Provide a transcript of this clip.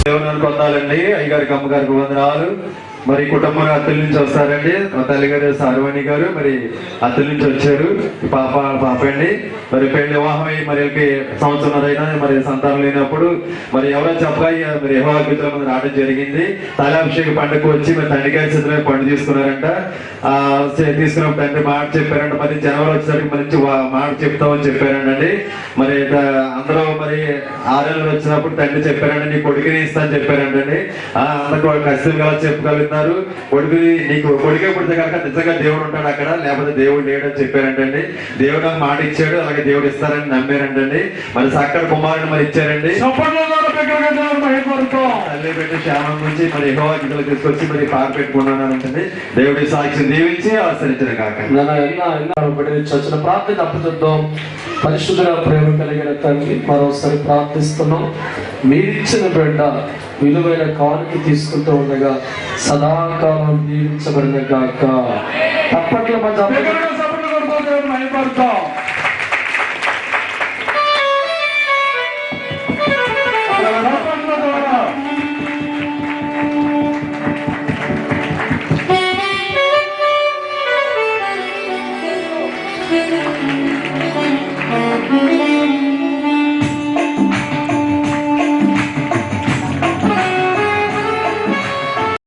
దేవుని పొందాలండి. అయ్యగారికి అమ్మగారికి వందనాలు. మరి కుటుంబం అత్తల నుంచి వస్తారండి. మా తల్లిగారు సార్వాణి గారు మరి అత్తల నుంచి వచ్చారు. పాప అండి. మరి పెళ్లి వివాహం అయ్యి మరి సంవత్సరంన్నరైనా మరి సంతానం లేనప్పుడు మరి ఎవరో చెప్పగా మరి యెహోవా మంది రావడం జరిగింది. తలాభిషేక పండుగకు వచ్చి మరి తండ్రికాయ చేతిలో పండు తీసుకున్నారంట. తీసుకున్నప్పుడు తండ్రి మాట చెప్పారంట. మరి జనవరి వచ్చేసరికి మంచి మాట చెప్తామని చెప్పారండి. మరి అందరూ మరి 6 నెలలు వచ్చినప్పుడు తండ్రి చెప్పారండి, నీ కొడుకుని ఇస్తా అని చెప్పారంటండి. అందరూ ఖచ్చితంగా చెప్పగలుగుతారు. కొడుకు నీకు కొడుకే పుడితే కనుక నిజంగా దేవుడు ఉంటాడు అక్కడ, లేకపోతే దేవుడు లేడని చెప్పారంటండి. దేవుడు నాకు మాట ఇచ్చాడు, అలాగే దేవుడు ఇస్తారని నమ్మారంటండి. మరి అక్కడ కుమారుని మరి ఇచ్చారండి. తల్లి పెట్టి శ్యామం నుంచి మరి యెహోవా గిద్దలు తీసుకొచ్చి మరి పాక పెట్టుకున్నానంటే దేవుడి సాక్షి దీవించి ఆశ్రయించడం కాక చచ్చిన ప్రార్థన అప్పచెప్తాం. పరిశుద్ధ ప్రేమ కలిగిన తండ్రి, మరోసారి ప్రార్థిస్తున్నాం. మీరిచ్చిన బిడ్డ విలువైన కానుక తీసుకుంటూ ఉండగా సదాకాలం దీవించబడిన గాక. అప్పట్లో మంచి